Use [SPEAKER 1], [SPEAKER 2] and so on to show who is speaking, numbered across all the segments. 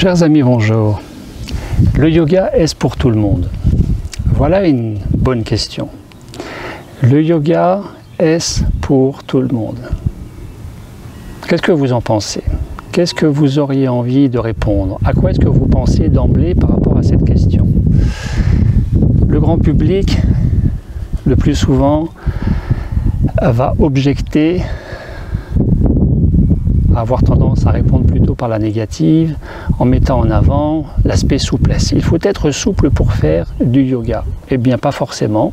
[SPEAKER 1] Chers amis, bonjour. Le yoga, est-ce pour tout le monde? Voilà une bonne question. Le yoga, est-ce pour tout le monde? Qu'est-ce que vous en pensez? Qu'est-ce que vous auriez envie de répondre? À quoi est-ce que vous pensez d'emblée par rapport à cette question? Le grand public, le plus souvent, va objecter, avoir tendance à répondre plutôt par la négative, en mettant en avant l'aspect souplesse. Il faut être souple pour faire du yoga. Eh bien, pas forcément.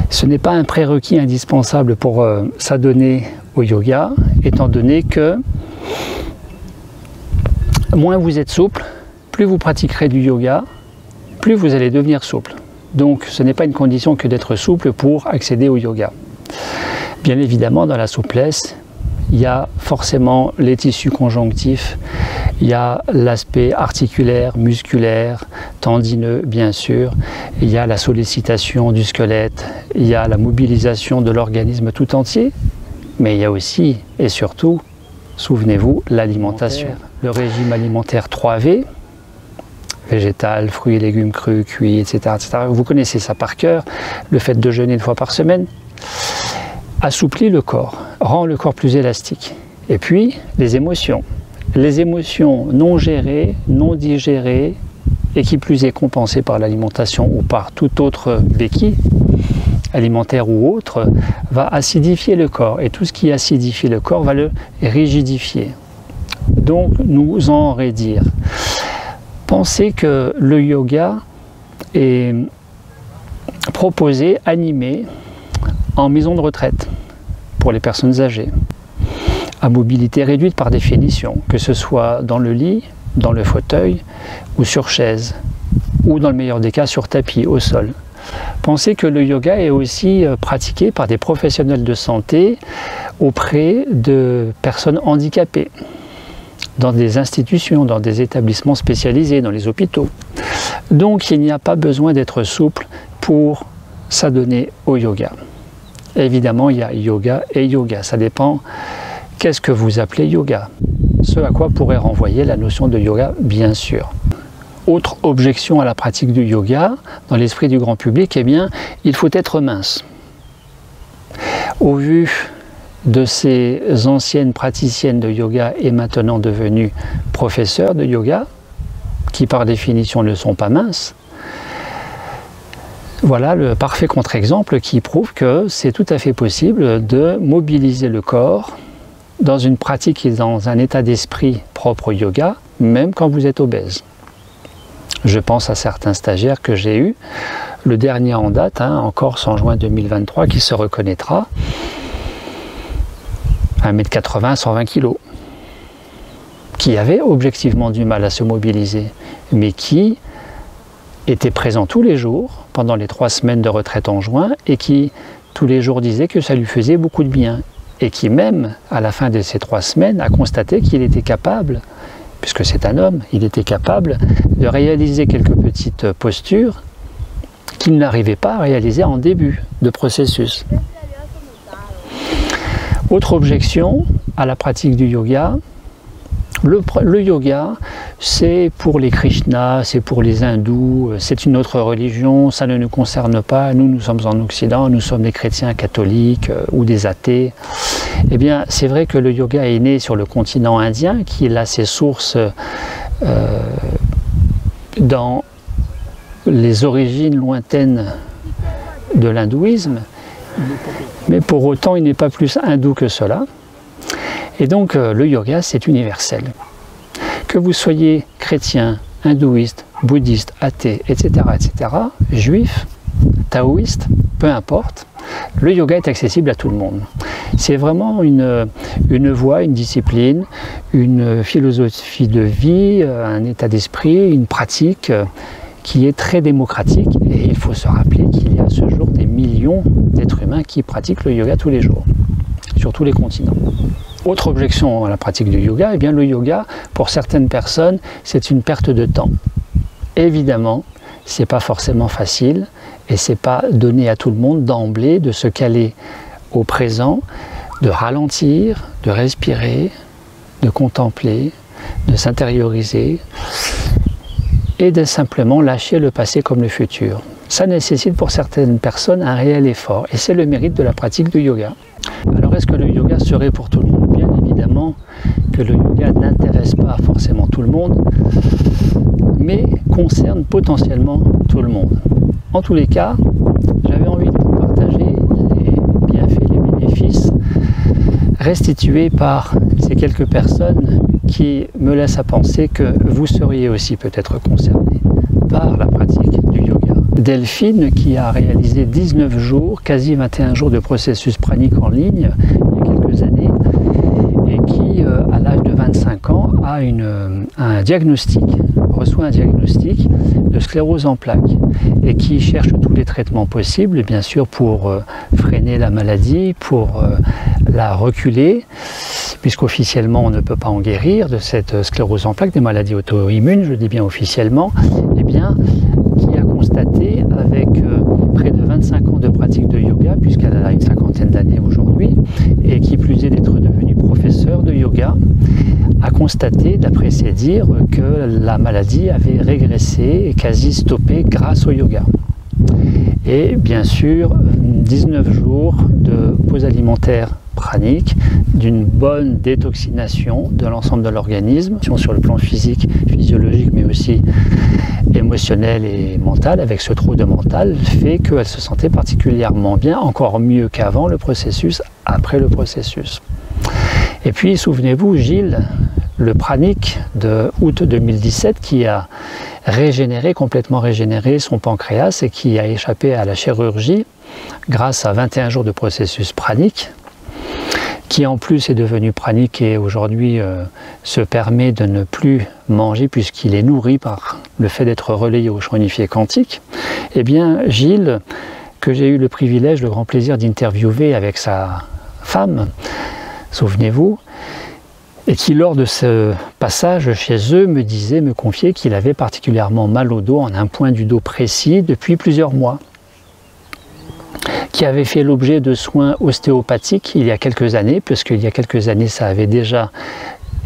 [SPEAKER 1] Ce n'est pas un prérequis indispensable pour s'adonner au yoga, étant donné que moins vous êtes souple, plus vous pratiquerez du yoga, plus vous allez devenir souple. Donc, ce n'est pas une condition que d'être souple pour accéder au yoga. Bien évidemment, dans la souplesse, il y a forcément les tissus conjonctifs, il y a l'aspect articulaire, musculaire, tendineux bien sûr, il y a la sollicitation du squelette, il y a la mobilisation de l'organisme tout entier, mais il y a aussi et surtout, souvenez-vous, l'alimentation. Le régime alimentaire 3V, végétal, fruits et légumes crus, cuits, etc., etc. Vous connaissez ça par cœur, le fait de jeûner une fois par semaine, assouplit le corps, rend le corps plus élastique. Et puis, les émotions. Les émotions non gérées, non digérées, et qui plus est compensées par l'alimentation ou par toute autre béquille, alimentaire ou autre, va acidifier le corps. Et tout ce qui acidifie le corps va le rigidifier. Donc, nous enraidir. Pensez que le yoga est proposé, animé, en maison de retraite pour les personnes âgées, à mobilité réduite par définition, que ce soit dans le lit, dans le fauteuil ou sur chaise, ou dans le meilleur des cas sur tapis, au sol. Pensez que le yoga est aussi pratiqué par des professionnels de santé auprès de personnes handicapées, dans des institutions, dans des établissements spécialisés, dans les hôpitaux. Donc il n'y a pas besoin d'être souple pour s'adonner au yoga. Évidemment, il y a yoga et yoga, ça dépend qu'est-ce que vous appelez yoga. Ce à quoi pourrait renvoyer la notion de yoga, bien sûr. Autre objection à la pratique du yoga, dans l'esprit du grand public, eh bien, il faut être mince. Au vu de ces anciennes praticiennes de yoga et maintenant devenues professeurs de yoga, qui par définition ne sont pas minces, voilà le parfait contre-exemple qui prouve que c'est tout à fait possible de mobiliser le corps dans une pratique et dans un état d'esprit propre au yoga, même quand vous êtes obèse. Je pense à certains stagiaires que j'ai eus, le dernier en date, en Corse en juin 2023, qui se reconnaîtra, 1m80, 120 kg, qui avait objectivement du mal à se mobiliser, mais qui était présent tous les jours pendant les 3 semaines de retraite en juin et qui tous les jours disait que ça lui faisait beaucoup de bien et qui même à la fin de ces 3 semaines a constaté qu'il était capable, puisque c'est un homme, il était capable de réaliser quelques petites postures qu'il n'arrivait pas à réaliser en début de processus. Autre objection à la pratique du yoga, le yoga, c'est pour les Krishnas, c'est pour les hindous, c'est une autre religion, ça ne nous concerne pas. Nous, nous sommes en Occident, nous sommes des chrétiens catholiques ou des athées. Eh bien, c'est vrai que le yoga est né sur le continent indien, qui a ses sources dans les origines lointaines de l'hindouisme, mais pour autant, il n'est pas plus hindou que cela. Et donc le yoga, c'est universel. Que vous soyez chrétien, hindouiste, bouddhiste, athée, etc., etc., juif, taoïste, peu importe, le yoga est accessible à tout le monde. C'est vraiment une voie, une discipline, une philosophie de vie, un état d'esprit, une pratique qui est très démocratique. Et il faut se rappeler qu'il y a à ce jour des millions d'êtres humains qui pratiquent le yoga tous les jours, sur tous les continents. Autre objection à la pratique du yoga, eh bien le yoga, pour certaines personnes, c'est une perte de temps. Évidemment, ce n'est pas forcément facile et ce n'est pas donné à tout le monde d'emblée de se caler au présent, de ralentir, de respirer, de contempler, de s'intérioriser et de simplement lâcher le passé comme le futur. Ça nécessite pour certaines personnes un réel effort et c'est le mérite de la pratique du yoga. Alors est-ce que le yoga serait pour tout le monde? Bien évidemment que le yoga n'intéresse pas forcément tout le monde, mais concerne potentiellement tout le monde. En tous les cas, j'avais envie de vous partager les bienfaits, les bénéfices restitués par ces quelques personnes qui me laissent à penser que vous seriez aussi peut-être concerné par la pratique du yoga. Delphine, qui a réalisé 19 jours, quasi 21 jours de processus pranique en ligne il y a quelques années, et qui, à l'âge de 25 ans, a un diagnostic, reçoit un diagnostic de sclérose en plaques, et qui cherche tous les traitements possibles, bien sûr, pour freiner la maladie, pour la reculer, puisqu'officiellement on ne peut pas en guérir de cette sclérose en plaques, des maladies auto-immunes, je dis bien officiellement, eh bien, qui a constaté avec près de 25 ans de pratique de yoga, puisqu'elle a une cinquantaine d'années aujourd'hui, et qui plus est d'être devenue professeure de yoga, a constaté, d'après ses dires, que la maladie avait régressé et quasi stoppé grâce au yoga. Et bien sûr, 19 jours de pause alimentaire pranique, d'une bonne détoxination de l'ensemble de l'organisme, sur le plan physique, physiologique, mais aussi émotionnel et mental, avec ce trou de mental, fait qu'elle se sentait particulièrement bien, encore mieux qu'avant le processus, après le processus. Et puis, souvenez-vous, Gilles, le pranique de août 2017, qui a complètement régénéré son pancréas et qui a échappé à la chirurgie grâce à 21 jours de processus pranique, qui en plus est devenu pranique et aujourd'hui se permet de ne plus manger puisqu'il est nourri par le fait d'être relayé au champ unifié quantique. Eh bien, Gilles, que j'ai eu le privilège, le grand plaisir d'interviewer avec sa femme, souvenez-vous, et qui lors de ce passage chez eux me confiait qu'il avait particulièrement mal au dos, en un point du dos précis, depuis plusieurs mois, qui avait fait l'objet de soins ostéopathiques il y a quelques années, puisqu'il y a quelques années ça avait déjà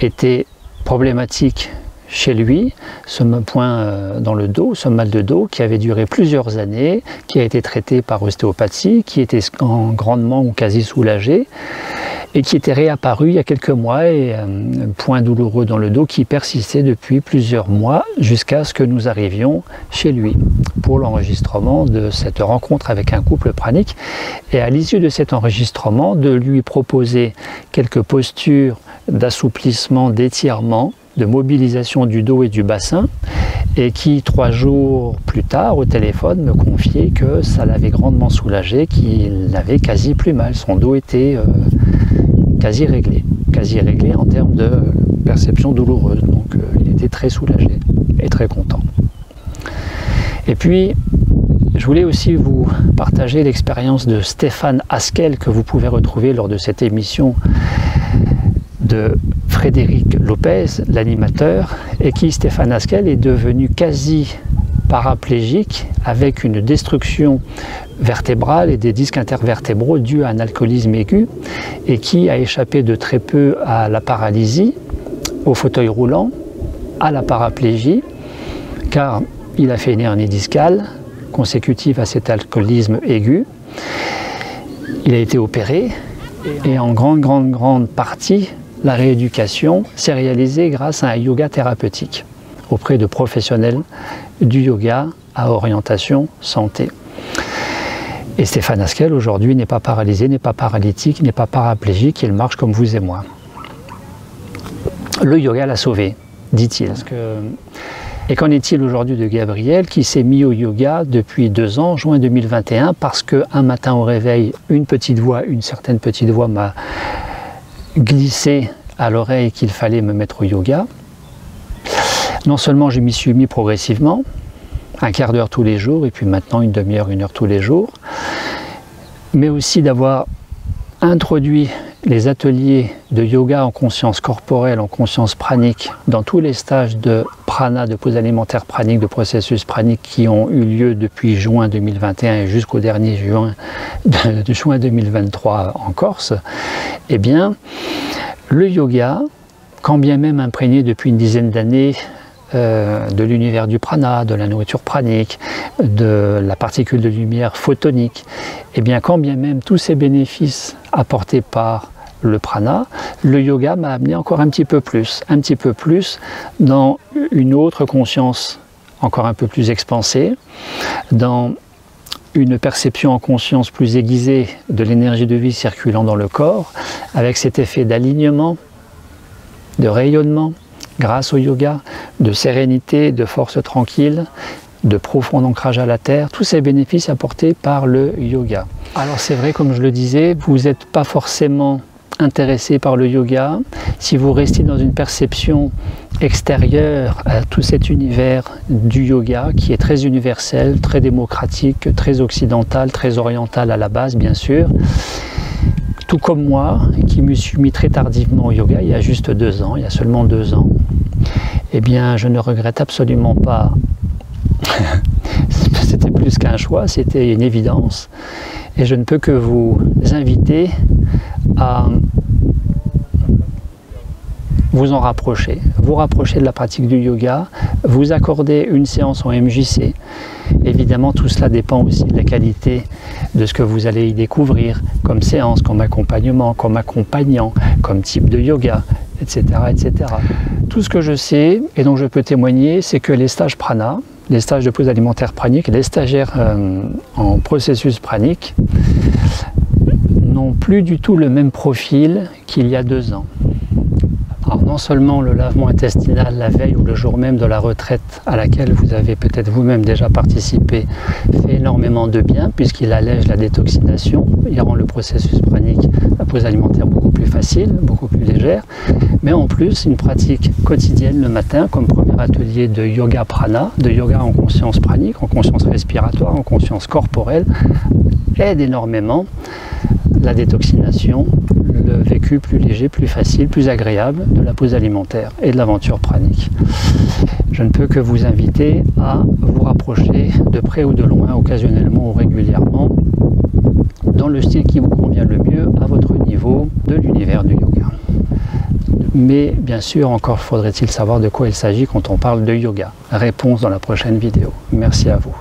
[SPEAKER 1] été problématique chez lui, ce point dans le dos, ce mal de dos qui avait duré plusieurs années, qui a été traité par ostéopathie, qui était grandement ou quasi soulagé, et qui était réapparu il y a quelques mois, et un point douloureux dans le dos qui persistait depuis plusieurs mois, jusqu'à ce que nous arrivions chez lui pour l'enregistrement de cette rencontre avec un couple pranique, et à l'issue de cet enregistrement, de lui proposer quelques postures d'assouplissement, d'étirement, de mobilisation du dos et du bassin, et qui 3 jours plus tard au téléphone me confiait que ça l'avait grandement soulagé, qu'il n'avait quasi plus mal, son dos était quasi réglé en termes de perception douloureuse, donc il était très soulagé et très content. Et puis je voulais aussi vous partager l'expérience de Stéphane Haskell que vous pouvez retrouver lors de cette émission de Frédéric Lopez, l'animateur, et qui, Stéphane Haskell, est devenu quasi paraplégique avec une destruction vertébrale et des disques intervertébraux dus à un alcoolisme aigu, et qui a échappé de très peu à la paralysie, au fauteuil roulant, à la paraplégie, car il a fait une hernie discale consécutive à cet alcoolisme aigu. Il a été opéré, et en grande partie, la rééducation s'est réalisée grâce à un yoga thérapeutique auprès de professionnels du yoga à orientation santé. Et Stéphane Haskell aujourd'hui n'est pas paralysé, n'est pas paralytique, n'est pas paraplégique, il marche comme vous et moi. Le yoga l'a sauvé, dit-il. Et qu'en est-il aujourd'hui de Gabriel qui s'est mis au yoga depuis 2 ans, juin 2021, parce qu'un matin au réveil, une certaine petite voix m'a glissé à l'oreille qu'il fallait me mettre au yoga. Non seulement je m'y suis mis progressivement, 1/4 d'heure tous les jours, et puis maintenant 1 demi-heure, 1 heure tous les jours, mais aussi d'avoir introduit les ateliers de yoga en conscience corporelle, en conscience pranique, dans tous les stages de prana, de pause alimentaire pranique, de processus pranique qui ont eu lieu depuis juin 2021 et jusqu'au dernier juin 2023 en Corse. Eh bien, le yoga, quand bien même imprégné depuis une dizaine d'années de l'univers du prana, de la nourriture pranique, de la particule de lumière photonique, et bien quand bien même tous ces bénéfices apportés par le prana, le yoga m'a amené encore un petit peu plus dans une autre conscience encore un peu plus expansée, dans une perception en conscience plus aiguisée de l'énergie de vie circulant dans le corps, avec cet effet d'alignement, de rayonnement, grâce au yoga, de sérénité, de force tranquille, de profond ancrage à la terre, tous ces bénéfices apportés par le yoga. Alors c'est vrai, comme je le disais, vous n'êtes pas forcément intéressé par le yoga si vous restez dans une perception extérieure à tout cet univers du yoga qui est très universel, très démocratique, très occidental, très oriental à la base bien sûr. Tout comme moi, qui me suis mis très tardivement au yoga, il y a juste 2 ans, il y a seulement 2 ans, eh bien je ne regrette absolument pas, c'était plus qu'un choix, c'était une évidence, et je ne peux que vous inviter à vous en rapprocher, vous rapprocher de la pratique du yoga, vous accorder une séance en MJC. Évidemment, tout cela dépend aussi de la qualité de ce que vous allez y découvrir comme séance, comme accompagnement, comme accompagnant, comme type de yoga, etc., etc. Tout ce que je sais et dont je peux témoigner, c'est que les stages prana, les stages de pause alimentaire pranique, les stagiaires en processus pranique n'ont plus du tout le même profil qu'il y a 2 ans. Alors non seulement le lavement intestinal la veille ou le jour même de la retraite à laquelle vous avez peut-être vous-même déjà participé fait énormément de bien puisqu'il allège la détoxination, il rend le processus pranique, la pause alimentaire beaucoup plus facile, beaucoup plus légère, mais en plus une pratique quotidienne le matin comme premier atelier de yoga prana, de yoga en conscience pranique, en conscience respiratoire, en conscience corporelle, aide énormément la détoxination, le vécu plus léger, plus facile, plus agréable de la pause alimentaire et de l'aventure pranique. Je ne peux que vous inviter à vous rapprocher de près ou de loin, occasionnellement ou régulièrement, dans le style qui vous convient le mieux à votre niveau de l'univers du yoga. Mais bien sûr, encore faudrait-il savoir de quoi il s'agit quand on parle de yoga. Réponse dans la prochaine vidéo. Merci à vous.